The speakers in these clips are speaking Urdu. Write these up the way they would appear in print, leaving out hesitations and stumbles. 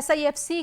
SIFC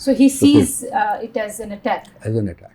So he sees it as an attack. As an attack.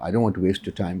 I don't want to waste your time,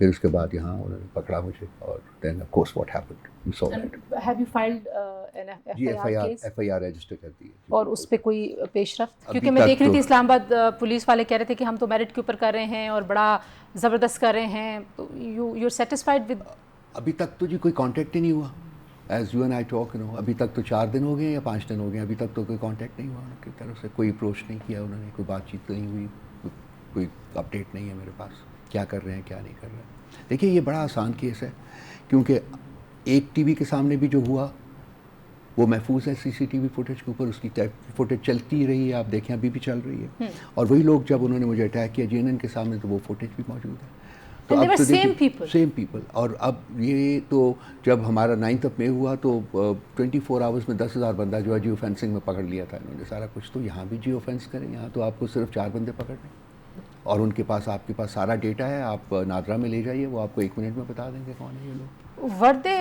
پھر اس کے بعد یہاں انہوں نے پکڑا مجھے اور then of course what happened you so that. Have you filed an G case F I R register کر دی ہے. اور اس پہ کوئی پیش رفت؟ کیونکہ میں دیکھ رہی تھی اسلام آباد پولیس والے کہہ رہے تھے کہ ہم تو میرٹ کے اوپر کر رہے ہیں اور بڑا زبردست کر رہے ہیں. You are satisfied with? ابھی تک تو جی کوئی کانٹیکٹ ہی نہیں ہوا. As you and I talk now ابھی تک تو 4 دن ہو گئے یا 5 دن ہو گئے, ابھی تک تو کوئی کانٹیکٹ نہیں ہوا ان کی طرف سے, کوئی اپروچ نہیں کیا انہوں نے, کوئی بات چیت نہیں ہوئی, کوئی اپڈیٹ نہیں ہے میرے پاس کیا کر رہے ہیں کیا نہیں کر رہے ہیں. دیکھیے یہ بڑا آسان کیس ہے کیونکہ ایک ٹی وی کے سامنے بھی جو ہوا وہ محفوظ ہے سی سی ٹی وی فوٹیج کے اوپر, اس کی فوٹیج چلتی رہی ہے, آپ دیکھیں ابھی بھی چل رہی ہے. اور وہی لوگ جب انہوں نے مجھے اٹیک کیا جی این این کے سامنے تو وہ فوٹیج بھی موجود ہے. Same people. اور اب یہ تو جب ہمارا 9th of May ہوا تو 24 hours میں 10,000 بندہ جو ہے جیو فینسنگ میں پکڑ لیا تھا انہوں نے سارا کچھ. تو یہاں بھی جیو فینس کریں, یہاں تو آپ کو صرف 4 بندے پکڑنے اور ان کے پاس آپ کے پاس سارا ڈیٹا ہے. آپ نادرا میں لے جائیے, وہ آپ کو 1 منٹ میں بتا دیں گے کون ہے یہ لوگ. وردے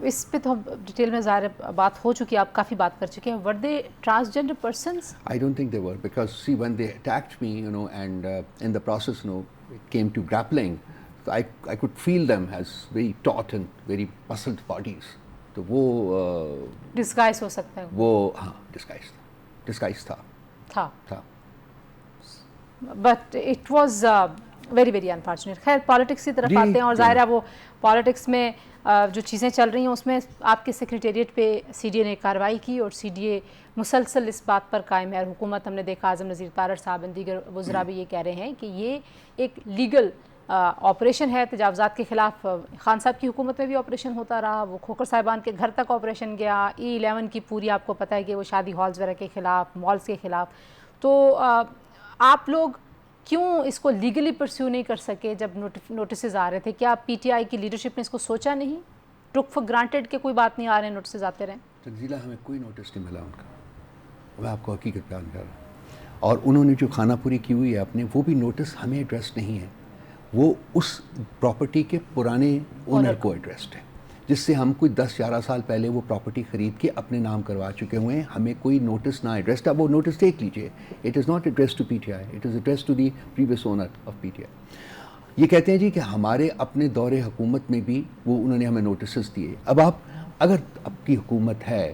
اس پہ تو ڈیٹیل میں ظاہر بات ہو چکی ہے, آپ کافی بات کر چکے ہیں. Were they transgender persons? I don't think they were, because see when they attacked me, you know, and in the process, you know, it came to grappling. So I could feel them as very taut and very muscled bodies. تو وہ ڈسگائز ہو سکتا ہے وہ ہاں ڈسگائز تھا. But it was very very unfortunate. خیر پالیٹکس کی طرف آتے ہیں, اور ظاہر ہے وہ پالیٹکس میں جو چیزیں چل رہی ہیں اس میں آپ کے سیکریٹریٹ پہ سی ڈی اے نے کارروائی کی, اور سی ڈی اے مسلسل اس بات پر قائم ہے, اور حکومت ہم نے دیکھا اعظم نذیر تارڑ صاحب اور دیگر وزراء بھی یہ کہہ رہے ہیں کہ یہ ایک لیگل آپریشن ہے تجاوزات کے خلاف. خان صاحب کی حکومت میں بھی آپریشن ہوتا رہا, وہ کھوکھر صاحبان کے گھر تک آپریشن گیا, E11 کی پوری آپ کو پتہ ہے کہ وہ شادی ہالز وغیرہ کے خلاف, مالز کے خلاف. تو آپ لوگ کیوں اس کو لیگلی پرسیو نہیں کر سکے جب نوٹسز آ رہے تھے؟ کیا پی ٹی آئی کی لیڈرشپ نے اس کو سوچا نہیں؟ ٹک فار گرانٹیڈ کہ کوئی بات نہیں آ رہے ہیں, نوٹسز آتے رہیں؟ تنزیلہ ہمیں کوئی نوٹس نہیں ملا ان کا, میں آپ کو حقیقت بیان کر رہا ہوں. اور انہوں نے جو خانہ پوری کی ہوئی ہے اپنے, وہ بھی نوٹس ہمیں ایڈریس نہیں ہے, وہ اس پراپرٹی کے پرانے اونر کو ایڈریسڈ ہے, جس سے ہم کوئی 10-11 سال پہلے وہ پراپرٹی خرید کے اپنے نام کروا چکے ہوئے ہیں. ہمیں کوئی نوٹس نہ ایڈریسڈ ہے. وہ نوٹس دیکھ لیجئے, it is not address to P T I, it is address to the previous owner of P T I. یہ کہتے ہیں جی کہ ہمارے اپنے دور حکومت میں بھی وہ انہوں نے ہمیں نوٹسز دیے. اب آپ اگر آپ کی حکومت ہے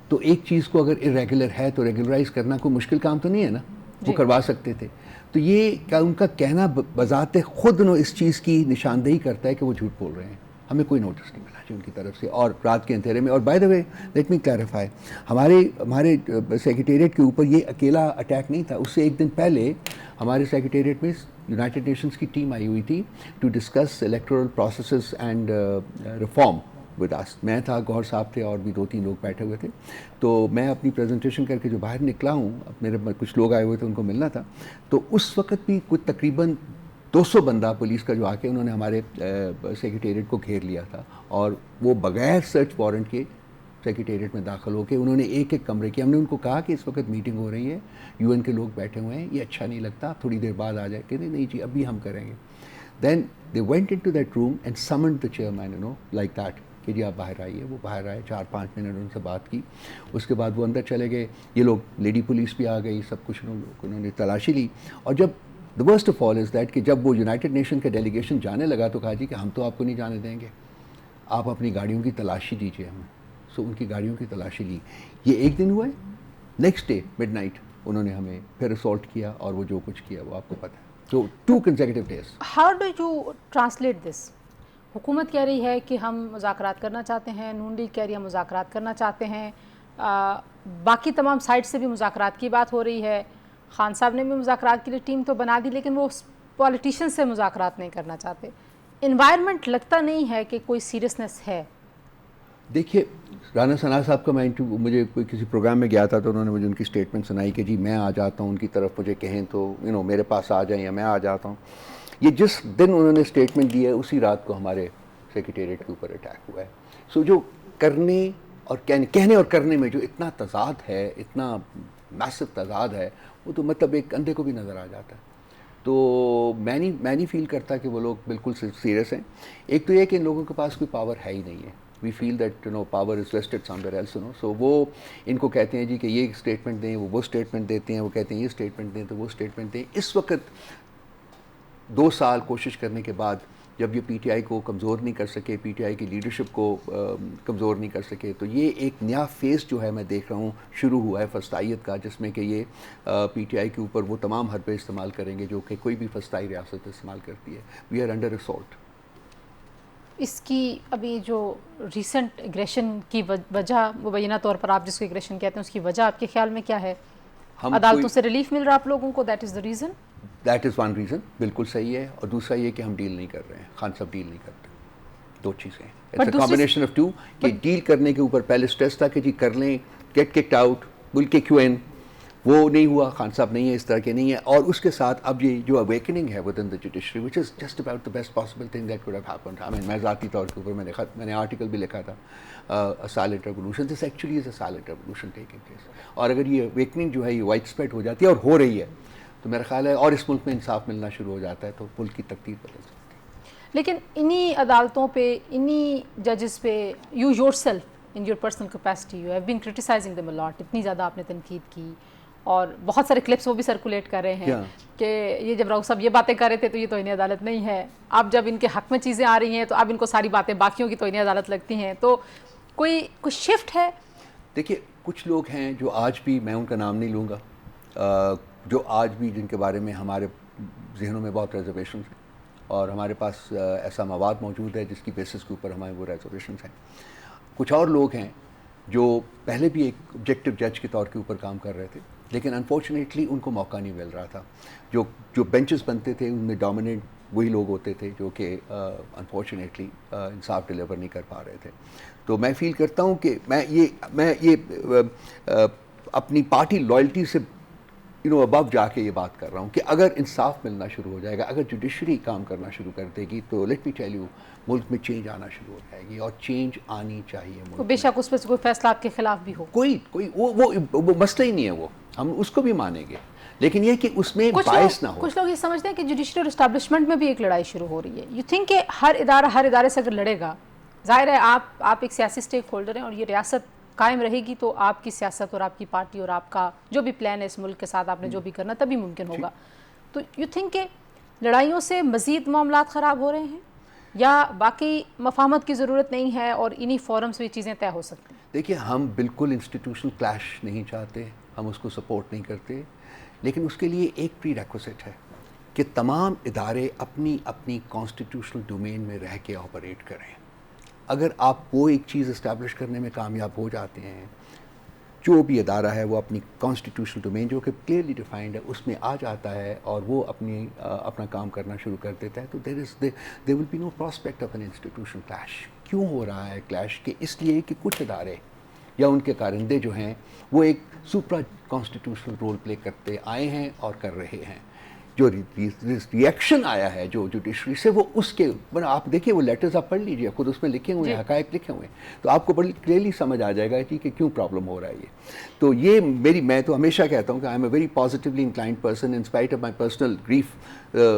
تو ایک چیز کو اگر ارریگولر ہے تو ریگولرائز کرنا کوئی مشکل کام تو نہیں ہے نا, وہ کروا سکتے تھے. تو یہ ان کا کہنا بذات خود اس چیز کی نشاندہی کرتا ہے کہ وہ جھوٹ بول رہے ہیں. ہمیں کوئی نوٹس نہیں ملا جی ان کی طرف سے, اور رات کے اندھیرے میں. اور by the way let me clarify, ہمارے سیکریٹریٹ کے اوپر یہ اکیلا اٹیک نہیں تھا. اس سے ایک دن پہلے ہمارے سیکریٹریٹ میں یونائٹڈ نیشنز کی ٹیم آئی ہوئی تھی to discuss electoral processes and reform with us. میں تھا, گور صاحب تھے, اور بھی 2-3 لوگ بیٹھے ہوئے تھے. تو میں اپنی پریزنٹیشن کر کے جو باہر نکلا ہوں, میرے کچھ لوگ آئے ہوئے تھے, ان کو ملنا تھا. تو اس وقت بھی کچھ تقریباً 200 بندہ پولیس کا جو آ کے انہوں نے ہمارے سیکریٹریٹ کو گھیر لیا تھا, اور وہ بغیر سرچ وارنٹ کے سیکریٹریٹ میں داخل ہو کے انہوں نے ایک کمرے کی, ہم نے ان کو کہا کہ اس وقت میٹنگ ہو رہی ہے, یو این کے لوگ بیٹھے ہوئے ہیں, یہ اچھا نہیں لگتا, تھوڑی دیر بعد آ جائے. کہ نہیں جی ابھی ہم کریں گے. Then they went into that room and summoned the chairman, you know like that, کہ جی آپ باہر آئیے. وہ باہر آئے, 4-5 منٹ ان سے بات کی. اس کے بعد وہ اندر چلے گئے. یہ لوگ لیڈی پولیس بھی آ گئی, سب کچھ انہوں نے تلاشی لی. اور جب the worst of all is that کہ جب وہ یونائٹڈ نیشن کا ڈیلیگیشن جانے لگا تو کہا جی کہ ہم تو آپ کو نہیں جانے دیں گے, آپ اپنی گاڑیوں کی تلاشی دیجیے ہمیں. سو ان کی گاڑیوں کی تلاشی لی. یہ ایک دن ہوا ہے. نیکسٹ ڈے مڈ نائٹ انہوں نے ہمیں پھر اسالٹ کیا, اور وہ جو کچھ کیا وہ آپ کو پتہ ہے. So 2 consecutive days. How do you translate this? حکومت کہہ رہی ہے کہ ہم مذاکرات کرنا چاہتے ہیں, نون لیگ کہہ رہی ہے ہم مذاکرات کرنا چاہتے ہیں, باقی تمام سائڈ سے بھی مذاکرات کی بات ہو رہی ہے. خان صاحب نے بھی مذاکرات کے لیے ٹیم تو بنا دی, لیکن وہ پولیٹیشین سے مذاکرات نہیں کرنا چاہتے. انوائرمنٹ لگتا نہیں ہے کہ کوئی سیریسنس ہے. دیکھیے رانا ثنا صاحب کا مجھے کوئی کسی پروگرام میں گیا تھا, تو انہوں نے مجھے ان کی اسٹیٹمنٹ سنائی کہ جی میں آ جاتا ہوں ان کی طرف, مجھے کہیں تو میرے پاس آ جائیں یا میں آ جاتا ہوں. یہ جس دن انہوں نے اسٹیٹمنٹ دی ہے اسی رات کو ہمارے سیکریٹریٹ کے اوپر اٹیک ہوا ہے. سو جو کرنے اور کہنے اور کرنے میں جو اتنا تضاد ہے, اتنا میسو تضاد ہے, وہ تو مطلب ایک اندھے کو بھی نظر آ جاتا ہے. تو میں نہیں فیل کرتا کہ وہ لوگ بالکل سیریس ہیں. ایک تو یہ کہ ان لوگوں کے پاس کوئی پاور ہے ہی نہیں ہے. We feel that power is wasted somewhere else. So وہ ان کو کہتے ہیں جی کہ یہ اسٹیٹمنٹ دیں, وہ اسٹیٹمنٹ دیتے ہیں, وہ کہتے ہیں یہ اسٹیٹمنٹ دیں تو وہ اسٹیٹمنٹ دیں. اس وقت 2 سال کوشش کرنے کے بعد جب یہ پی ٹی آئی کو کمزور نہیں کر سکے, پی ٹی آئی کی لیڈرشپ کو کمزور نہیں کر سکے, تو یہ ایک نیا فیز جو ہے میں دیکھ رہا ہوں شروع ہوا ہے فسطائیت کا, جس میں کہ یہ پی ٹی آئی کے اوپر وہ تمام حربے استعمال کریں گے جو کہ کوئی بھی فسطائی ریاست استعمال کرتی ہے. We are under assault. اس کی ابھی جو ریسنٹ ایگریشن کی وجہ مبینہ طور پر آپ جس کو ایگریشن کہتے ہیں اس کی وجہ آپ کے خیال میں کیا ہے؟ عدالتوں سے ریلیف مل رہا آپ لوگوں کو, that is the reason? That is one reason, بالکل صحیح ہے. اور دوسرا یہ کہ ہم ڈیل نہیں کر رہے ہیں, خان صاحب ڈیل نہیں کرتے. دو چیزیں ہیں, it's a combination of two, کہ ڈیل کرنے کے اوپر پہلے اسٹریس تھا کہ جی کر لیں, get kicked out, will kick you in, وہ نہیں ہوا. خان صاحب نہیں ہے, اس طرح کے نہیں ہے. اور اس کے ساتھ اب یہ جو اویکننگ ہے within the judiciary which is just about the best possible thing that could have happened. I mean میں ذاتی طور کے اوپر میں نے آرٹیکل بھی لکھا تھا, silent revolution, this actually is a silent revolution taking place. اور اگر یہ اویکننگ جو ہے یہ وائڈ اسپریڈ ہو جاتی ہے اور ہو رہی ہے, تو میرا خیال ہے اور اس ملک میں انصاف ملنا شروع ہو جاتا ہے, تو ملک کی تقدیر بدل سکتی ہے. لیکن انہی عدالتوں پہ, انہی ججز پہ, you yourself in your personal capacity you have been criticising them a lot, اتنی زیادہ آپ نے تنقید کی, اور بہت سارے کلپس وہ بھی سرکولیٹ کر رہے ہیں کہ یہ جب رؤف صاحب یہ باتیں کر رہے تھے تو یہ توہین عدالت نہیں ہے, اب جب ان کے حق میں چیزیں آ رہی ہیں تو اب ان کو ساری باتیں باقیوں کی توہین عدالت لگتی ہیں. تو کوئی شفٹ ہے؟ دیکھیے کچھ لوگ ہیں جو آج بھی, میں ان کا نام نہیں لوں گا, جو آج بھی جن کے بارے میں ہمارے ذہنوں میں بہت ریزرویشنز ہیں, اور ہمارے پاس ایسا مواد موجود ہے جس کی بیسس کے اوپر ہمارے وہ ریزرویشنز ہیں. کچھ اور لوگ ہیں جو پہلے بھی ایک آبجیکٹو جج کے طور کے اوپر کام کر رہے تھے, لیکن انفارچونیٹلی ان کو موقع نہیں مل رہا تھا. جو بینچز بنتے تھے ان میں ڈومیننٹ وہی لوگ ہوتے تھے جو کہ انفارچونیٹلی انصاف ڈیلیور نہیں کر پا رہے تھے. تو میں فیل کرتا ہوں کہ میں یہ اپنی پارٹی لائلٹی سے ابو جا کے یہ بات کر رہا ہوں کہ اگر انصاف ملنا شروع ہو جائے گا, اگر جوڈیشری کام کرنا شروع کر دے گی, تو لیٹ می ٹیل یو ملک میں چینج آنا شروع ہو جائے گی, اور چینج آنی چاہیے ملک. بے شک اس پہ کوئی فیصلہ آپ کے خلاف بھی ہو, کوئی وہ مسئلہ ہی نہیں ہے, وہ ہم اس کو بھی مانیں گے, لیکن یہ کہ اس میں باعث نہ ہو. کچھ لوگ یہ سمجھتے ہیں کہ جوڈیشری اور اسٹیبلشمنٹ میں بھی ایک لڑائی شروع ہو رہی ہے. یو تھنک کہ ہر ادارے سے اگر لڑے گا, ظاہر ہے آپ ایک سیاسی اسٹیک ہولڈر ہیں اور یہ ریاست قائم رہے گی تو آپ کی سیاست اور آپ کی پارٹی اور آپ کا جو بھی پلان ہے اس ملک کے ساتھ آپ نے جو بھی کرنا تبھی ممکن ہوگا. تو یو تھنک کہ لڑائیوں سے مزید معاملات خراب ہو رہے ہیں, یا باقی مفاہمت کی ضرورت نہیں ہے اور انہی فورمز میں چیزیں طے ہو سکتی ہیں؟ دیکھیے ہم بالکل انسٹیٹیوشنل کلیش نہیں چاہتے, ہم اس کو سپورٹ نہیں کرتے, لیکن اس کے لیے ایک پری ریکوزٹ ہے کہ تمام ادارے اپنی اپنی کانسٹیٹیوشنل ڈومین میں رہ کے آپریٹ کریں. اگر آپ وہ ایک چیز اسٹیبلش کرنے میں کامیاب ہو جاتے ہیں, جو بھی ادارہ ہے وہ اپنی کانسٹیٹیوشنل ڈومین جو کہ کلیئرلی ڈیفائنڈ ہے اس میں آ جاتا ہے اور وہ اپنا کام کرنا شروع کر دیتا ہے, تو there will be no prospect of an institutional clash. کیوں ہو رہا ہے کلیش؟ کہ اس لیے کہ کچھ ادارے یا ان کے کارندے جو ہیں وہ ایک سپرا کانسٹیٹیوشنل رول پلے کرتے آئے ہیں اور کر رہے ہیں. جو ریئیکشن آیا ہے جو جوڈیشری سے, وہ اس کے آپ دیکھیے, وہ لیٹرز آپ پڑھ لیجیے, خود اس میں لکھے ہوئے ہیں, حقائق لکھے ہوئے ہیں, تو آپ کو بڑی کلیئرلی سمجھ آ جائے گا کہ کیوں پرابلم ہو رہا ہے یہ. تو یہ میں تو ہمیشہ کہتا ہوں کہ I am a very positively inclined person in spite of my personal grief.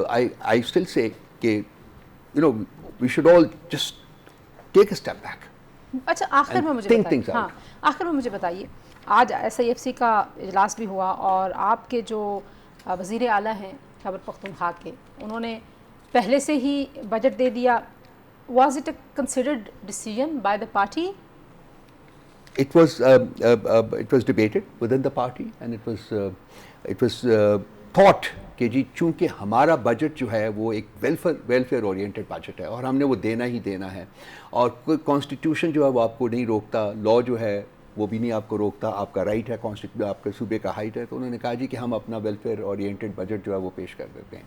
I still say کہ we should all just take a step back. اچھا آخر میں مجھے بتائیے, آج SIFC کا اجلاس بھی ہوا اور آپ کے جو وزیر اعلیٰ ہیں خیبر پختونخوا کے, انہوں نے پہلے سے ہی بجٹ دے دیا. Was it a considered decision by the party? It was debated within the party and it was thought کہ جی چونکہ ہمارا بجٹ جو ہے وہ ایک ویلفیئر اورینٹڈ بجٹ ہے اور ہم نے وہ دینا ہی دینا ہے, اور کوئی کانسٹیٹیوشن جو ہے وہ آپ کو نہیں روکتا, لا جو ہے وہ بھی نہیں آپ کو روکتا, آپ کا رائٹ ہے, آپ کے صوبے کا ہائٹ ہے. تو انہوں نے کہا جی کہ ہم اپنا ویلفیئر اورینٹڈ بجٹ جو ہے وہ پیش کر دیتے ہیں.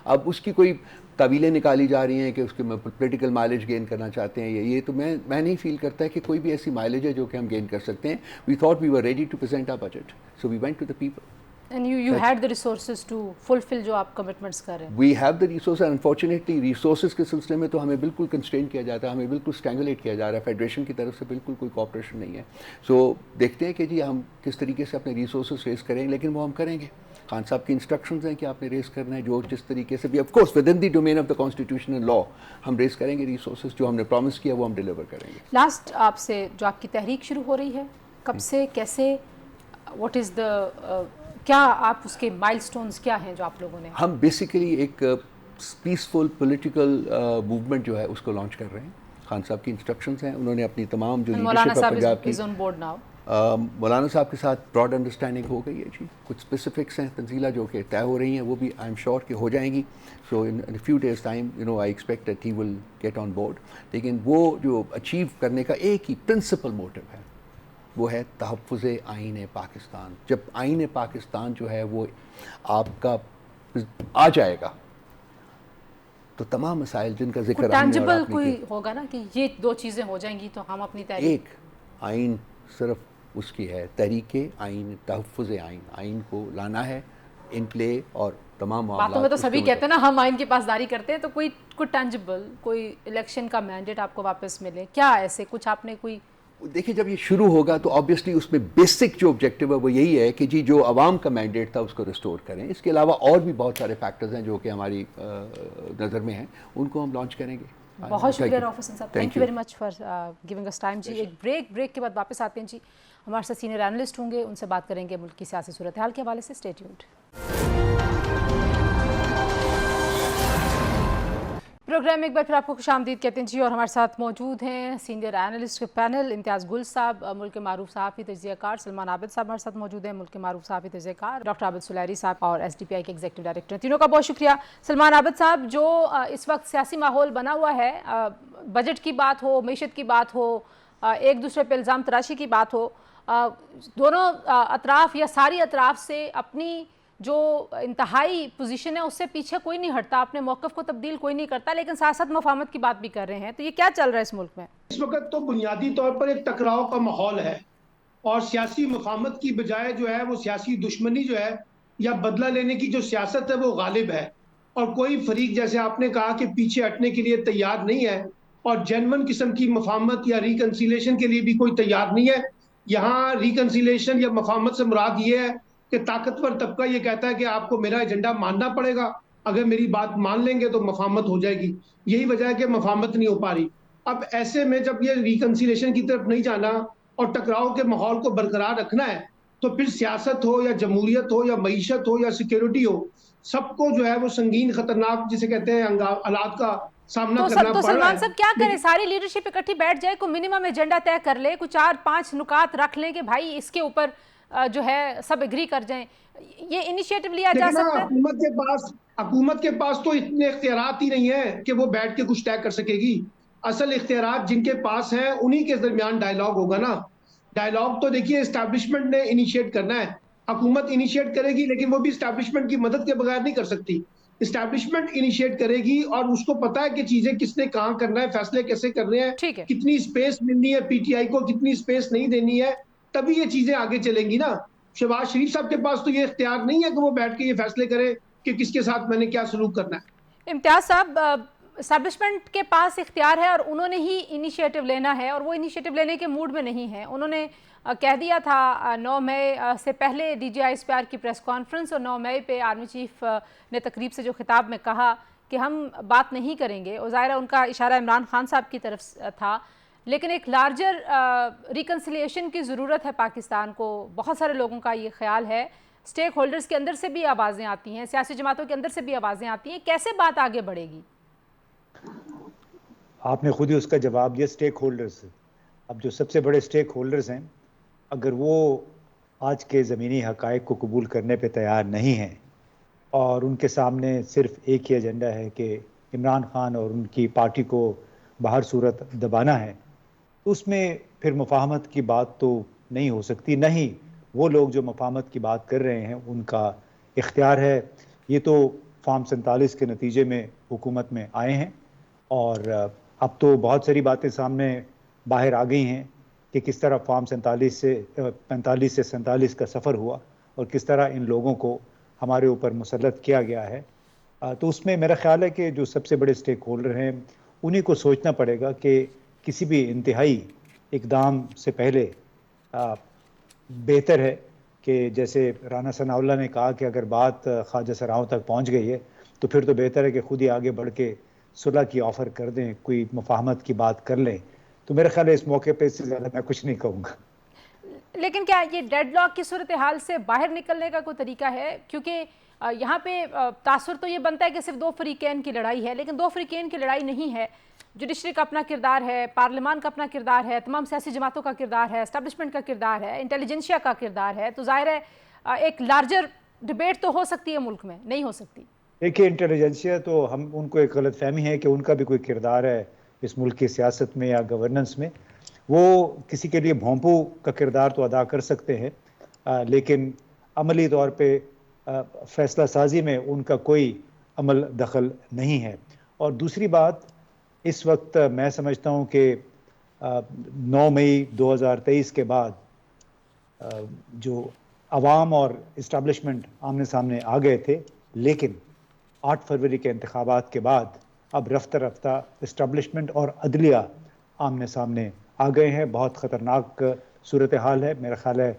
اب اس کی کوئی طویلیں نکالی جا رہی ہیں کہ اس کے پولیٹیکل مائلیج گین کرنا چاہتے ہیں, یہ تو میں نہیں فیل کرتا ہے کہ کوئی بھی ایسی مائلیج ہے جو کہ ہم گین کر سکتے ہیں. We thought we were ready to present our budget, so we went to the people. And you had the resources to fulfill جو آپ commitments کر رہے ہیں. We have the resources, unfortunately resources کے سلسلے میں تو ہمیں بالکل کنسٹرین کیا جاتا ہے, ہمیں بالکل اسٹینگولیٹ کیا جا رہا ہے, فیڈریشن کی طرف سے بالکل کوئی کوآپریشن نہیں ہے. سو دیکھتے ہیں کہ جی ہم کس طریقے سے اپنے ریسورسز ریز کریں گے, لیکن وہ ہم کریں گے. خان صاحب کی انسٹرکشنز ہیں کہ آپ نے ریز کرنا ہے, جو جس طریقے سے بھی of course within the domain of the constitution and law ہم ریز کریں گے ریسورسز, جو ہم نے پرومس کیا وہ ہم ڈیلیور کریں گے. لاسٹ آپ سے جو آپ کی تحریک شروع ہو رہی ہے, کب سے, کیسے, واٹ از دا, کیا آپ اس کے مائل سٹونز کیا ہیں جو آپ لوگوں نے؟ ہم بیسیکلی ایک پیسفل پولیٹیکل موومنٹ جو ہے اس کو لانچ کر رہے ہیں. خان صاحب کی انسٹرکشنز ہیں, انہوں نے اپنی تمام جو لیڈرشپ ہے پنجاب کی, مولانا صاحب کے ساتھ براڈ انڈرسٹینڈنگ ہو گئی ہے جی. کچھ اسپیسیفکس ہیں تنزیلہ جو کہ طے ہو رہی ہیں, وہ بھی آئی ایم شیور کہ ہو جائیں گی. So in few days time I expect that he will get on board. لیکن وہ جو اچیو کرنے کا ایک ہی پرنسپل موٹو ہے وہ ہے تحفظ آئین پاکستان. جب آئین پاکستان جو ہے وہ آپ کا آ جائے گا تو تمام مسائل جن کا ذکر ٹینجبل کوئی ہوگا نا کہ یہ دو چیزیں ہو جائیں گی تو ہم اپنی تحریک. ایک آئین صرف اس کی ہے تحریک آئین, تحفظ آئین کو لانا ہے ان پلے, اور تمام باتوں میں تو سبھی کہتے ہیں نا ہم آئین کی پاسداری کرتے ہیں, تو کوئی ٹینجبل کوئی الیکشن کا مینڈیٹ آپ کو واپس ملے, کیا ایسے کچھ آپ نے کوئی؟ دیکھیں جب یہ شروع ہوگا تو آبویسلی اس میں بیسک جو آبجیکٹیو ہے وہ یہی ہے کہ جی جو عوام کا مینڈیٹ تھا اس کو ریسٹور کریں. اس کے علاوہ اور بھی بہت سارے فیکٹرز ہیں جو کہ ہماری نظر میں ہیں, ان کو ہم لانچ کریں گے. بہت شکریہ آفیسر صاحب, thank you very much for giving us time جی. ایک بریک کے بعد واپس آتے ہیں جی. ہمارے ساتھ سینئر اینالسٹ ہوں گے, ان سے بات کریں گے ملک کی سیاسی صورتحال کے حوالے سے. Stay tuned. پروگرام میں ایک بار پھر آپ کو خوش آمدید کہتے ہیں جی, اور ہمارے ساتھ موجود ہیں سینئر اینالسٹ کے پینل, امتیاز گل صاحب, ملک کے معروف صحافی تجزیہ کار, سلمان عابد صاحب ہمارے ساتھ موجود ہیں, ملک کے معروف صحافی تجزیہ کار, ڈاکٹر عابد سلیری صاحب, اور ایس ڈی پی آئی کے ایگزیکٹو ڈائریکٹر. تینوں کا بہت شکریہ. سلمان عابد صاحب, جو اس وقت سیاسی ماحول بنا ہوا ہے, بجٹ کی بات ہو, معیشت کی بات ہو, ایک دوسرے پہ الزام تراشی کی بات ہو, دونوں اطراف یا ساری اطراف سے اپنی جو انتہائی پوزیشن ہے اس سے پیچھے کوئی نہیں ہٹتا, اپنے موقف کو تبدیل کوئی نہیں کرتا, لیکن ساتھ ساتھ مفاہمت کی بات بھی کر رہے ہیں. تو یہ کیا چل رہا ہے اس ملک میں اس وقت؟ تو بنیادی طور پر ایک ٹکراؤ کا ماحول ہے, اور سیاسی مفاہمت کی بجائے جو ہے وہ سیاسی دشمنی جو ہے یا بدلہ لینے کی جو سیاست ہے وہ غالب ہے, اور کوئی فریق جیسے آپ نے کہا کہ پیچھے ہٹنے کے لیے تیار نہیں ہے, اور جینون قسم کی مفاہمت یا ریکنسیلیشن کے لیے بھی کوئی تیار نہیں ہے. یہاں ریکنسیلیشن یا مفاہمت سے مراد یہ ہے کہ طاقتور طبقہ یہ کہتا ہے کہ آپ کو میرا ایجنڈا ماننا پڑے گا, اگر میری بات مان لیں گے تو مفاہمت ہو جائے گی. یہی وجہ ہے کہ مفاہمت نہیں ہو پا رہی. اب ایسے میں جب یہ ریکنسیلیشن کی طرف نہیں جانا اور ٹکراؤ کے ماحول کو برقرار رکھنا ہے, تو پھر سیاست ہو یا جمہوریت ہو یا معیشت ہو یا سیکیورٹی ہو, سب کو جو ہے وہ سنگین خطرناک جسے کہتے ہیں حالات کا سامنا کرنا پڑ رہا ہے. تو سلمان صاحب کیا کریں, ساری لیڈرشپ اکٹھی بیٹھ جائے, کوئی منیمم ایجنڈا طے کر لے, کچھ 4-5 نکات رکھ لیں کہ بھائی اس کے اوپر جو ہے سب ایگری کر جائیں, یہ انیشیٹو لیا جا سکتا ہے؟ حکومت کے پاس تو اتنے اختیارات ہی نہیں ہیں کہ وہ بیٹھ کے کچھ طے کر سکے گی. اصل اختیارات جن کے پاس ہیں انہی کے درمیان ڈائیلاگ ہوگا نا. ڈائیلاگ تو دیکھیے اسٹیبلشمنٹ نے انیشیٹ کرنا ہے, حکومت انیشیٹ کرے گی, لیکن وہ بھی اسٹیبلشمنٹ کی مدد کے بغیر نہیں کر سکتی. اسٹیبلشمنٹ انیشیٹ کرے گی, اور اس کو پتا ہے کہ چیزیں کس نے کہاں کرنا ہے, فیصلے کیسے کرنے ہیں, کتنی اسپیس ملنی ہے پی ٹی آئی کو, کتنی اسپیس نہیں دینی ہے, تبھی یہ چیزیں آگے چلیں گی نا. شہباز شریف صاحب کے پاس تو یہ اختیار نہیں ہے کہ وہ بیٹھ کے یہ فیصلے کرے کہ کس کے ساتھ میں نے کیا سلوک کرنا ہے. امتیاز صاحب, اسٹیبلشمنٹ کے پاس اختیار ہے اور انہوں نے ہی انیشیٹو لینا ہے, اور وہ انیشیٹو لینے کے موڈ میں نہیں ہے. انہوں نے کہہ دیا تھا 9 مئی سے پہلے D G I S P R کی پریس کانفرنس, اور 9 مئی پہ آرمی چیف نے تقریب سے جو خطاب میں کہا کہ ہم بات نہیں کریں گے, اور ظاہرہ ان کا اشارہ عمران خان صاحب کی طرف تھا, لیکن ایک لارجر ریکنسیلیشن کی ضرورت ہے پاکستان کو. بہت سارے لوگوں کا یہ خیال ہے, اسٹیک ہولڈرز کے اندر سے بھی آوازیں آتی ہیں, سیاسی جماعتوں کے اندر سے بھی آوازیں آتی ہیں. کیسے بات آگے بڑھے گی؟ آپ نے خود ہی اس کا جواب دیا, اسٹیک ہولڈرز. اب جو سب سے بڑے اسٹیک ہولڈرز ہیں, اگر وہ آج کے زمینی حقائق کو قبول کرنے پہ تیار نہیں ہیں, اور ان کے سامنے صرف ایک ہی ایجنڈا ہے کہ عمران خان اور ان کی پارٹی کو بہر صورت دبانا ہے, تو اس میں پھر مفاہمت کی بات تو نہیں ہو سکتی. نہیں وہ لوگ جو مفاہمت کی بات کر رہے ہیں ان کا اختیار ہے. یہ تو فارم 47 کے نتیجے میں حکومت میں آئے ہیں, اور اب تو بہت ساری باتیں سامنے باہر آ گئی ہیں کہ کس طرح فارم 45 سے 47 کا سفر ہوا, اور کس طرح ان لوگوں کو ہمارے اوپر مسلط کیا گیا ہے. تو اس میں میرا خیال ہے کہ جو سب سے بڑے اسٹیک ہولڈر ہیں انہی کو سوچنا پڑے گا کہ کسی بھی انتہائی اقدام سے پہلے بہتر ہے کہ جیسے رانا ثناء اللہ نے کہا کہ اگر بات خواجہ سراؤں تک پہنچ گئی ہے تو پھر تو بہتر ہے کہ خود ہی آگے بڑھ کے صلح کی آفر کر دیں, کوئی مفاہمت کی بات کر لیں. تو میرا خیال ہے اس موقع پہ اس سے زیادہ میں کچھ نہیں کہوں گا. لیکن کیا یہ ڈیڈ لاک کی صورتحال سے باہر نکلنے کا کوئی طریقہ ہے؟ کیونکہ یہاں پہ تاثر تو یہ بنتا ہے کہ صرف دو فریقین کی لڑائی ہے، لیکن دو فریقین کی لڑائی نہیں ہے. جوڈیشری کا اپنا کردار ہے، پارلیمان کا اپنا کردار ہے، تمام سیاسی جماعتوں کا کردار ہے، اسٹیبلشمنٹ کا کردار ہے، انٹیلیجنسیا کا کردار ہے. تو ظاہر ہے ایک لارجر ڈبیٹ تو ہو سکتی ہے ملک میں، نہیں ہو سکتی. دیکھیے انٹیلیجنسیا تو ہم ان کو ایک غلط فہمی ہے کہ ان کا بھی کوئی کردار ہے اس ملک کی سیاست میں یا گورننس میں. وہ کسی کے لیے بھونپو کا کردار تو ادا کر سکتے ہیں، لیکن عملی طور پہ فیصلہ سازی میں ان کا کوئی عمل دخل نہیں ہے. اور دوسری بات، اس وقت میں سمجھتا ہوں کہ 9 مئی 2023 کے بعد جو عوام اور اسٹیبلشمنٹ آمنے سامنے آ گئے تھے، لیکن 8 فروری کے انتخابات کے بعد اب رفتہ رفتہ اسٹیبلشمنٹ اور عدلیہ آمنے سامنے آ گئے ہیں. بہت خطرناک صورتحال ہے. میرا خیال ہے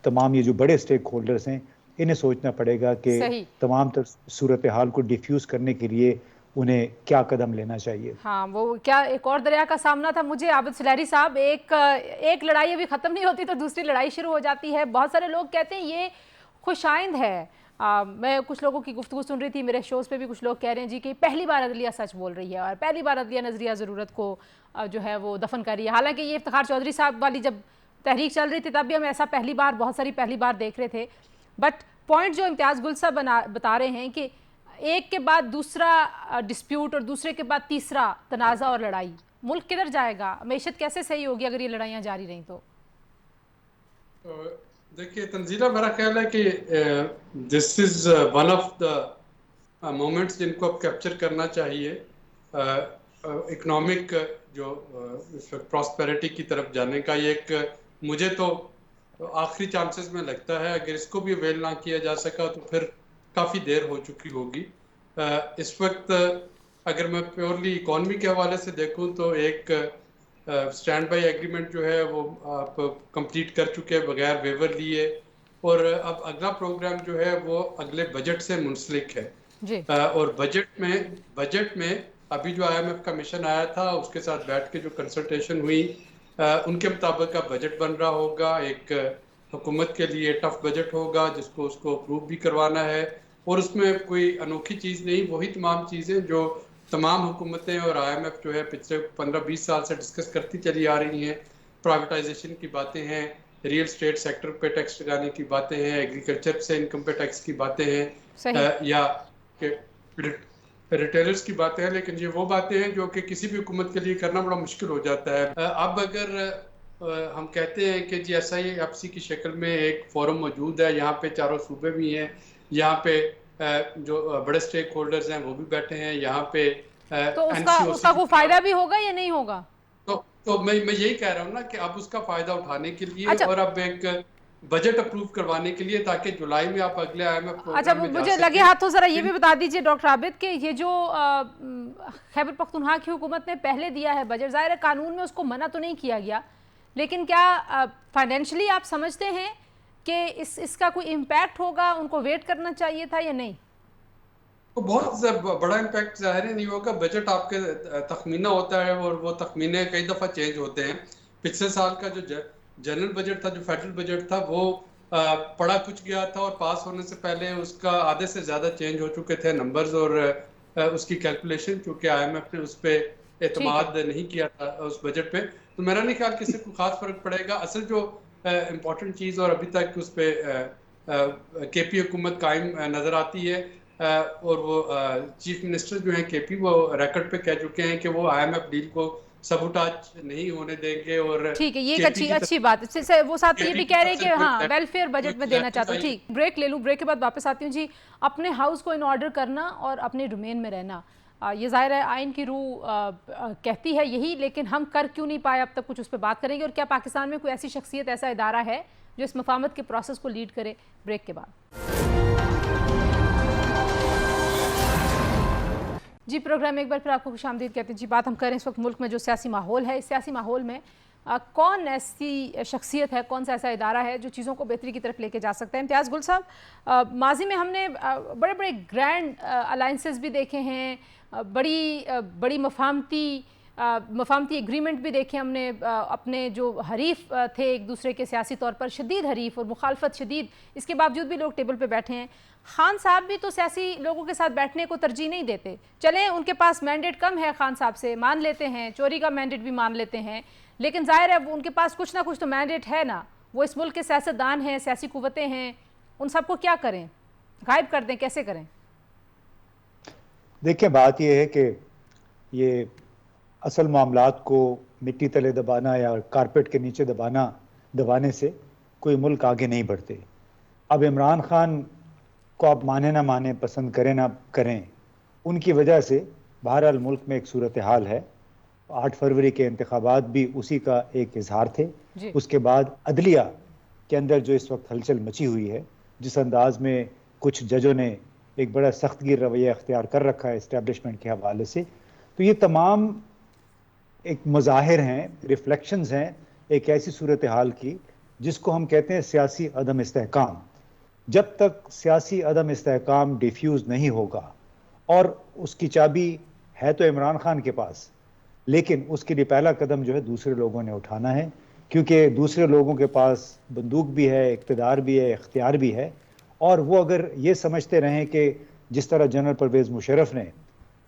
تمام یہ جو بڑے سٹیک ہولڈرز ہیں انہیں سوچنا پڑے گا کہ تمام صورتحال کو ڈیفیوز کرنے کے لیے انہیں کیا قدم لینا چاہیے. ہاں، وہ کیا ایک اور دریا کا سامنا تھا. مجھے عابد سلیری صاحب، ایک لڑائی ابھی ختم نہیں ہوتی تو دوسری لڑائی شروع ہو جاتی ہے. بہت سارے لوگ کہتے ہیں یہ خوش آئند ہے. میں کچھ لوگوں کی گفتگو سن رہی تھی، میرے شوز پہ بھی کچھ لوگ کہہ رہے ہیں جی کہ پہلی بار عدلیہ سچ بول رہی ہے اور پہلی بار عدلیہ نظریہ ضرورت کو جو ہے وہ دفن کر رہی ہے. حالانکہ یہ افتخار چودھری صاحب والی جب تحریک چل رہی تھی تب بھی ہم ایسا پہلی بار، بہت ساری پہلی بار دیکھ رہے تھے. بٹ پوائنٹ جو امتیاز گل صاحب بتا رہے ہیں کہ ایک کے بعد دوسرا ڈسپیوٹ اور دوسرے کے بعد تیسرا تنازع اور لڑائی، ملک کدھر جائے گا؟ معیشت کیسے صحیح ہوگی اگر یہ لڑائیاں جاری رہیں تو؟ دیکھیے تنزیلہ، میرا خیال ہے کہ this is one of the moments جن کو اب کیپچر کرنا چاہیے. اکنامک جو اس وقت پراسپیرٹی کی طرف جانے کا یہ ایک، مجھے تو آخری چانسز میں لگتا ہے. اگر اس کو بھی اویل نہ کیا جا سکا تو پھر کافی دیر ہو چکی ہوگی. اس وقت اگر میں پیورلی اکانومی کے حوالے سے دیکھوں تو ایک اسٹینڈ بائی ایگریمنٹ جو ہے وہ آپ کمپلیٹ کر چکے بغیر ویور لیے، اور اب اگلا پروگرام جو ہے وہ اگلے بجٹ سے منسلک ہے. اور بجٹ میں ابھی جو IMF کا مشن آیا تھا اس کے ساتھ بیٹھ کے جو کنسلٹیشن ہوئی، ان کے مطابق اب بجٹ بن رہا ہوگا. ایک حکومت کے لیے ٹف بجٹ ہوگا جس کو اس کو اپروو بھی کروانا ہے، اور اس میں کوئی انوکھی چیز نہیں، وہی تمام چیزیں جو تمام حکومتیں اور IMF جو ہے پچھلے 15-20 سال سے ڈسکس کرتی چلی آ رہی ہیں. پرائیویٹائزیشن کی باتیں ہیں، ریئل اسٹیٹ سیکٹر پہ ٹیکس لگانے کی باتیں ہیں، ایگریکلچر سے انکم پہ ٹیکس کی باتیں ہیں، یا ریٹیلرز کی باتیں ہیں. لیکن یہ وہ باتیں ہیں جو کہ کسی بھی حکومت کے لیے کرنا بڑا مشکل ہو جاتا ہے. اب اگر ہم کہتے ہیں کہ جی SIFC کی شکل میں ایک فورم موجود ہے، یہاں پہ چاروں صوبے بھی ہیں، یہاں پہ جو بڑے سٹیک ہولڈرز ہیں وہ بھی بیٹھے ہیں یہاں پہ، تو اس کا کوئی فائدہ بھی ہوگا یا نہیں ہوگا؟ تو میں یہی کہہ رہا ہوں نا کہ اب اس کا فائدہ اٹھانے کے لیے اور اب ایک بجٹ اپروو کروانے کے لیے تاکہ جولائی میں آپ اگلے IMF اچھا مجھے لگے ہاتھوں ذرا یہ بھی بتا دیجئے ڈاکٹر عابد کہ یہ جو خیبر پختونخوا کی حکومت نے پہلے دیا ہے بجٹ، ظاہر ہے قانون میں اس کو منع تو نہیں کیا گیا، لیکن کیا فائنینشلی آپ سمجھتے ہیں کہ اس کا کوئی امپیکٹ ہوگا؟ ان کو ویٹ کرنا چاہیے تھا یا نہیں؟ بہت بڑا امپیکٹ ظاہر نہیں ہوگا. بجٹ آپ کے تخمینہ ہوتا ہے اور وہ تخمینے کئی دفعہ چینج ہوتے ہیں. پچھلے سال کا جو جنرل بجٹ تھا، جو فیڈرل بجٹ تھا، وہ پڑھا کچھ گیا تھا اور پاس ہونے سے پہلے اس کا آدھے سے زیادہ چینج ہو چکے تھے نمبرز اور اس کی کیلکولیشن، چونکہ IMF نے اس پہ اعتماد نہیں کیا تھا اس بجٹ پہ. تو میرا نہیں خیال کسی کو خاص فرق پڑے گا. اصل جو امپورٹنٹ چیز اور ابھی تک اس پہ KP حکومت قائم نظر آتی ہے، اور وہ چیف منسٹر جو ہیں KP وہ ریکارڈ پہ کہہ چکے ہیں کہ وہ IMF ڈیل کو سبوٹاج نہیں ہونے دیں گے. اور ٹھیک ہے، یہ ایک اچھی بات ہے. وہ ساتھ یہ بھی کہہ رہے ہیں کہ ہاں ویلفیئر بجٹ میں دینا چاہتا ہوں. ٹھیک، بریک لے لوں، بریک کے بعد واپس آتی ہوں. جی، اپنے ہاؤس کو ان آرڈر کرنا اور اپنے ڈومین میں رہنا، یہ ظاہر ہے آئین کی روح کہتی ہے یہی، لیکن ہم کر کیوں نہیں پائے اب تک، کچھ اس پہ بات کریں گے. اور کیا پاکستان میں کوئی ایسی شخصیت، ایسا ادارہ ہے جو اس مفاہمت کے پروسیس کو لیڈ کرے؟ بریک کے بعد. جی، پروگرام ایک بار پھر آپ کو خوش آمدید کہتے ہیں. جی، بات ہم کر رہے ہیں اس وقت ملک میں جو سیاسی ماحول ہے، اس سیاسی ماحول میں کون ایسی شخصیت ہے، کون سا ایسا ادارہ ہے جو چیزوں کو بہتری کی طرف لے کے جا سکتا ہے؟ امتیاز گل صاحب، ماضی میں ہم نے بڑے بڑے گرینڈ الائنسز بھی دیکھے ہیں، بڑی مفاہمتی مفاہمتی ایگریمنٹ بھی دیکھیں ہم نے، اپنے جو حریف تھے ایک دوسرے کے سیاسی طور پر، شدید حریف اور مخالفت شدید، اس کے باوجود بھی لوگ ٹیبل پہ بیٹھے ہیں. خان صاحب بھی تو سیاسی لوگوں کے ساتھ بیٹھنے کو ترجیح نہیں دیتے. چلیں ان کے پاس مینڈیٹ کم ہے، خان صاحب سے مان لیتے ہیں، چوری کا مینڈیٹ بھی مان لیتے ہیں، لیکن ظاہر ہے ان کے پاس کچھ نہ کچھ تو مینڈیٹ ہے نا. وہ اس ملک کے سیاستدان ہیں، سیاسی قوتیں ہیں، ان سب کو کیا کریں؟ غائب کر دیں؟ کیسے کریں؟ دیکھیں بات یہ ہے کہ یہ اصل معاملات کو مٹی تلے دبانا یا کارپیٹ کے نیچے دبانے سے کوئی ملک آگے نہیں بڑھتے. اب عمران خان کو آپ مانے نہ مانے، پسند کریں نہ کریں، ان کی وجہ سے بہرحال ملک میں ایک صورتحال ہے. 8 فروری کے انتخابات بھی اسی کا ایک اظہار تھے. اس کے بعد عدلیہ کے اندر جو اس وقت ہلچل مچی ہوئی ہے، جس انداز میں کچھ ججوں نے ایک بڑا سخت گیر رویہ اختیار کر رکھا ہے اسٹیبلشمنٹ کے حوالے سے، تو یہ تمام ایک مظاہر ہیں، ریفلیکشنز ہیں ایک ایسی صورتحال کی جس کو ہم کہتے ہیں سیاسی عدم استحکام. جب تک سیاسی عدم استحکام ڈیفیوز نہیں ہوگا، اور اس کی چابی ہے تو عمران خان کے پاس، لیکن اس کے لیے پہلا قدم جو ہے دوسرے لوگوں نے اٹھانا ہے، کیونکہ دوسرے لوگوں کے پاس بندوق بھی ہے، اقتدار بھی ہے، اختیار بھی ہے. اور وہ اگر یہ سمجھتے رہیں کہ جس طرح جنرل پرویز مشرف نے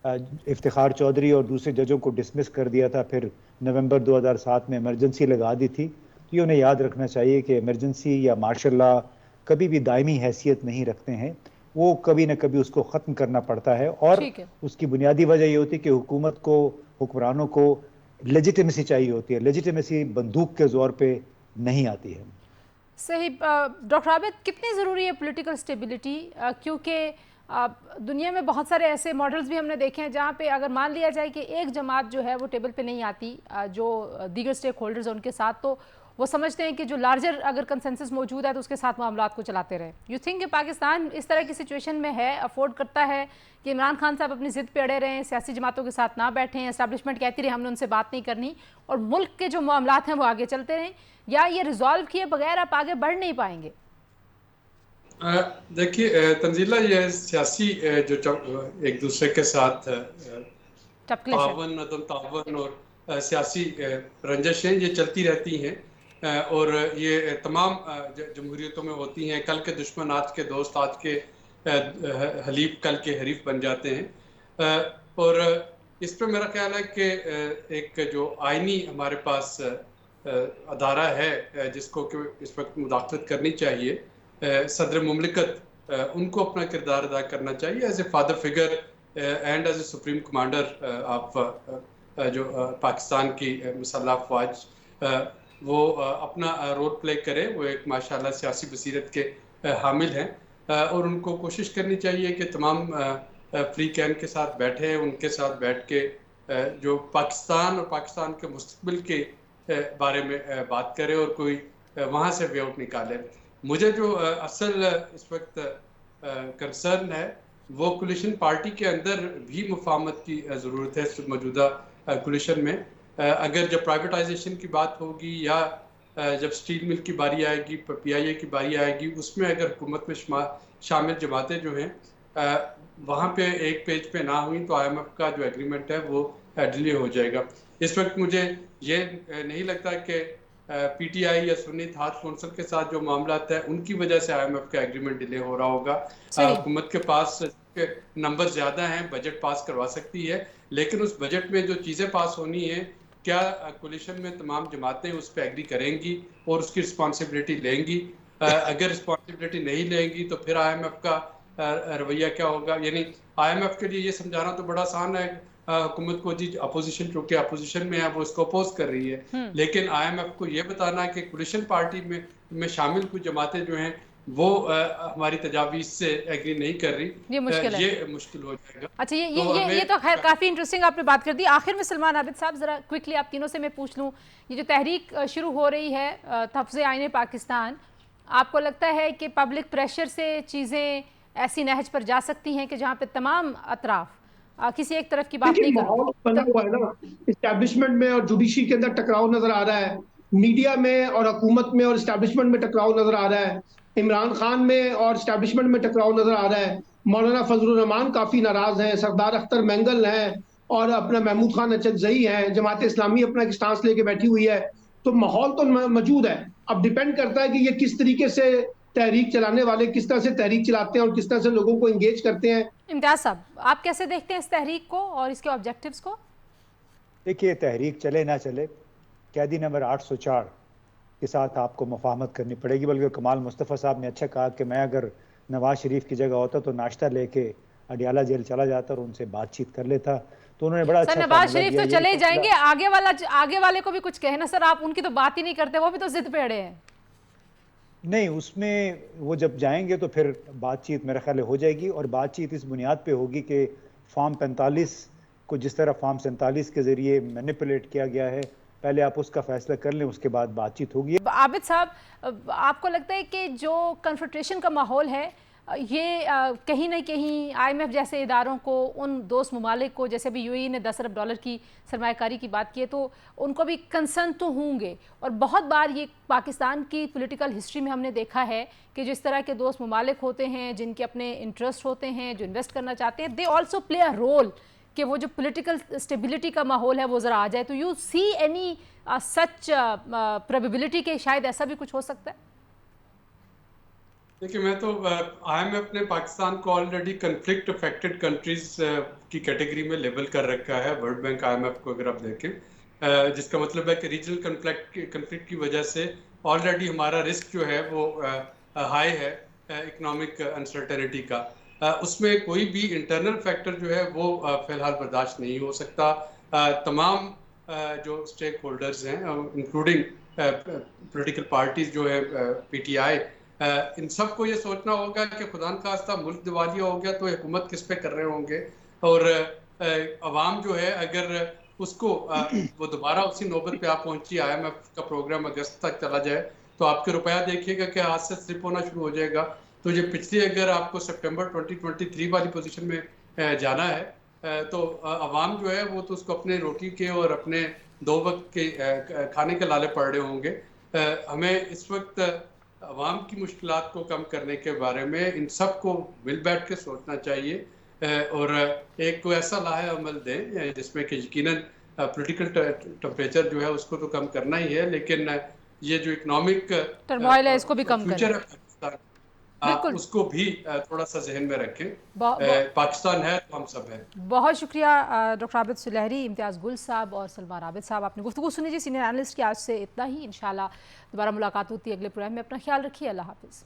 افتخار چودھری اور دوسرے ججوں کو ڈسمس کر دیا تھا، پھر نومبر 2007 میں ایمرجنسی لگا دی تھی، تو یہ انہیں یاد رکھنا چاہیے کہ ایمرجنسی یا مارشل لا کبھی بھی دائمی حیثیت نہیں رکھتے ہیں. وہ کبھی نہ کبھی اس کو ختم کرنا پڑتا ہے، اور اس کی بنیادی وجہ یہ ہوتی ہے کہ حکومت کو، حکمرانوں کو لیجیٹیمیسی چاہیے ہوتی ہے. لیجیٹیمیسی بندوق کے زور پہ نہیں آتی ہے. صحیح. ڈاکٹر عابد، کتنی ضروری ہے پولیٹیکل سٹیبلٹی؟ کیونکہ دنیا میں بہت سارے ایسے ماڈلز بھی ہم نے دیکھے ہیں جہاں پہ اگر مان لیا جائے کہ ایک جماعت جو ہے وہ ٹیبل پہ نہیں آتی، جو دیگر سٹیک ہولڈرز ہیں ان کے ساتھ، تو وہ سمجھتے ہیں کہ جو لارجر اگر کنسنسس موجود ہے تو اس کے ساتھ معاملات کو چلاتے رہے. یو تھنک کہ پاکستان اس طرح کی سچویشن میں ہے، افورڈ کرتا ہے کہ عمران خان صاحب اپنی ضد پہ اڑے رہیں، سیاسی جماعتوں کے ساتھ نہ بیٹھیں، اسٹیبلشمنٹ کہتی رہے ہم نے ان سے بات نہیں کرنی، اور ملک کے جو معاملات ہیں وہ آگے چلتے رہیں، یا یہ ریزالو کیے بغیر آپ آگے بڑھ نہیں پائیں گے؟ دیکھیے تنزیلہ، یہ سیاسی جو ایک دوسرے کے ساتھ تعاون، عدم تعاون اور سیاسی رنجشیں یہ چلتی رہتی ہیں، اور یہ تمام جمہوریتوں میں ہوتی ہیں. کل کے دشمن آج کے دوست، آج کے حلیف کل کے حریف بن جاتے ہیں. اور اس پہ میرا خیال ہے کہ ایک جو آئینی ہمارے پاس ادارہ ہے جس کو کہ اس وقت مداخلت کرنی چاہیے، صدر مملکت، ان کو اپنا کردار ادا کرنا چاہیے as a father figure and as a supreme commander of جو پاکستان کی مسلح افواج. وہ اپنا رول پلے کرے. وہ ایک ماشاءاللہ سیاسی بصیرت کے حامل ہیں، اور ان کو کوشش کرنی چاہیے کہ تمام فری کین کے ساتھ بیٹھے، ان کے ساتھ بیٹھ کے جو پاکستان اور پاکستان کے مستقبل کے بارے میں بات کرے اور کوئی وہاں سے وے آؤٹ نکالے. مجھے جو اصل اس وقت کنسرن ہے وہ کولیشن پارٹی کے اندر بھی مفاہمت کی ضرورت ہے. موجودہ کولیشن میں اگر جب پرائیویٹائزیشن کی بات ہوگی یا جب سٹیل مل کی باری آئے گی، پی آئی اے کی باری آئے گی، اس میں اگر حکومت میں شامل جماعتیں جو ہیں وہاں پہ ایک پیج پہ نہ ہوئیں تو آئی ایم ایف کا جو ایگریمنٹ ہے وہ ڈیلے ہو جائے گا. اس وقت مجھے یہ نہیں لگتا کہ پی ٹی آئی یا سنی اتحاد کونسل کے ساتھ جو معاملات ہیں ان کی وجہ سے آئی ایم ایف کا ایگریمنٹ ڈیلے ہو رہا ہوگا. حکومت کے پاس نمبر زیادہ ہیں، بجٹ پاس کروا سکتی ہے، لیکن اس بجٹ میں جو چیزیں پاس ہونی ہیں کیا کولیشن میں تمام جماعتیں اس پہ ایگری کریں گی اور اس کی رسپانسبلٹی لیں گی؟ اگر رسپانسبلٹی نہیں لیں گی تو پھر آئی ایم ایف کا رویہ کیا ہوگا؟ یعنی آئی ایم ایف کے لیے یہ سمجھانا تو بڑا آسان ہے حکومت کو، جی اپوزیشن چونکہ اپوزیشن میں ہے وہ اس کو اپوز کر رہی ہے، لیکن آئی ایم ایف کو یہ بتانا کہ کولیشن پارٹی میں شامل کچھ جماعتیں جو ہیں وہ ہماری تجاویز سے ایگری نہیں کر رہی، یہ مشکل ہو جائے گا. اچھا، یہ تو خیر کافی انٹرسٹنگ آپ نے بات کر دی. آخر میں سلمان عابد صاحب ذرا کوئکلی آپ تینوں سے میں پوچھ لوں، یہ جو تحریک شروع ہو رہی ہے تحفظ آئین پاکستان، آپ کو لگتا ہے کہ پبلک پریشر سے چیزیں ایسی نہج پر جا سکتی ہیں کہ جہاں پہ تمام اطراف کسی ایک طرف کی بات نہیں کریں؟ اسٹیبلشمنٹ میں اور جوڈیشری کے اندر ٹکراؤ نظر آ رہا ہے، میڈیا میں اور حکومت میں اور اسٹیبلشمنٹ میں ٹکراؤ نظر آ رہا ہے، عمران خان میں اور اسٹیبلشمنٹ میں ٹکراؤ نظر آ رہا ہے. مولانا فضل الرحمان کافی ناراض ہیں، سردار اختر مینگل ہیں، اور اپنا محمود خان اچکزئی ہیں, جماعت اسلامی اپنا ایک سٹانس لے کے بیٹھی ہوئی ہے, تو ماحول تو موجود ہے. اب ڈیپینڈ کرتا ہے کہ یہ کس طریقے سے تحریک چلانے والے کس طرح سے تحریک چلاتے ہیں اور کس طرح سے لوگوں کو انگیج کرتے ہیں. امتیاز صاحب, آپ کیسے دیکھتے ہیں اس تحریک کو اور اس کے آبجیکٹیوز کو؟ دیکھیے, تحریک چلے نہ چلے, قیدی نمبر 804 کے ساتھ آپ کو مفاہمت کرنی پڑے گی. بلکہ کمال مصطفیٰ صاحب نے اچھا کہا کہ میں اگر نواز شریف کی جگہ ہوتا تو ناشتہ لے کے اڈیالہ جیل چلا جاتا اور ان سے بات چیت کر لیتا. تو انہوں نے بڑا اچھا نواز شریف تو چلے جائیں گے, آگے والے کو بھی کچھ کہنا سر, آپ ان کی تو بات ہی نہیں کرتے, وہ بھی تو ضد پہ اڑے ہیں. نہیں, اس میں وہ جب جائیں گے تو پھر بات چیت میرا خیال ہو جائے گی, اور بات چیت اس بنیاد پہ ہوگی کہ فارم 45 کو جس طرح فارم 47 کے ذریعے مینیپولیٹ کیا گیا ہے, پہلے آپ اس کا فیصلہ کر لیں, اس کے بعد بات چیت ہوگی. عابد صاحب, آپ کو لگتا ہے کہ جو کنفرنٹریشن کا ماحول ہے یہ کہیں نہ کہیں آئی ایم ایف جیسے اداروں کو, ان دوست ممالک کو, جیسے بھی یو اے ای نے $10 ارب کی سرمایہ کاری کی بات کی ہے, تو ان کو بھی کنسرن تو ہوں گے. اور بہت بار یہ پاکستان کی پولیٹیکل ہسٹری میں ہم نے دیکھا ہے کہ جس طرح کے دوست ممالک ہوتے ہیں جن کے اپنے انٹرسٹ ہوتے ہیں, جو انویسٹ کرنا چاہتے ہیں, they also play a role کہ وہ جو پولیٹیکل اسٹیبلٹی کا ماحول ہے وہ ذرا آ جائے. تو you see any such probability کہ شاید ایسا بھی کچھ ہو سکتا ہے؟ دیکھیے, میں تو آئی ایم ایف نے پاکستان کو آلریڈی کنفلکٹ افیکٹڈ کنٹریز کی کیٹیگری میں لیبل کر رکھا ہے. World Bank I M F کو اگر آپ دیکھیں, جس کا مطلب ہے کہ ریجنل کنفلکٹ کی وجہ سے آلریڈی ہمارا رسک جو ہے وہ ہائی ہے اکنامک انسرٹنٹی کا. اس میں کوئی بھی انٹرنل فیکٹر جو ہے وہ فی الحال برداشت نہیں ہو سکتا. تمام جو اسٹیک ہولڈرز ہیں انکلوڈنگ پولیٹیکل پارٹیز جو ہے پی ٹی آئی, ان سب کو یہ سوچنا ہوگا کہ خدا نخواستہ ملک دیوالیہ ہو گیا تو حکومت کس پہ کر رہے ہوں گے. اور عوام جو ہے اگر اس کو وہ دوبارہ اسی نوبت پہ آپ پہنچی, آئی ایم ایف کا پروگرام اگست تک چلا جائے تو آپ کے روپیہ دیکھیے گا کہ ہاتھ سے سلپ ہونا شروع ہو جائے گا. تو یہ پچھلی اگر آپ کو سپٹمبر 2023 والی پوزیشن میں جانا ہے تو عوام جو ہے وہ تو اس کو اپنے روٹی کے اور اپنے 2 وقت کے کھانے کے لالے پڑ رہے ہوں گے. ہمیں اس وقت عوام کی مشکلات کو کم کرنے کے بارے میں ان سب کو مل بیٹھ کے سوچنا چاہیے, اور ایک کوئی ایسا لاہے عمل دیں جس میں کہ یقیناً پولیٹیکل ٹمپریچر جو ہے اس کو تو کم کرنا ہی ہے, لیکن یہ جو اکنامک ٹرموائل ہے اس کو بھی کم فیوچر کریں. ہے پاکستان, اس کو بھی تھوڑا سا ذہن میں رکھیں. پاکستان ہے تو ہم سب ہیں. بہت شکریہ ڈاکٹر عابد سلیحری, امتیاز گل صاحب اور سلمان عابد صاحب, آپ نے گفتگو سنی جی. سینئر اینالسٹ کی آج سے اتنا ہی, انشاءاللہ دوبارہ ملاقات ہوتی ہے اگلے پروگرام میں. اپنا خیال رکھیے, اللہ حافظ.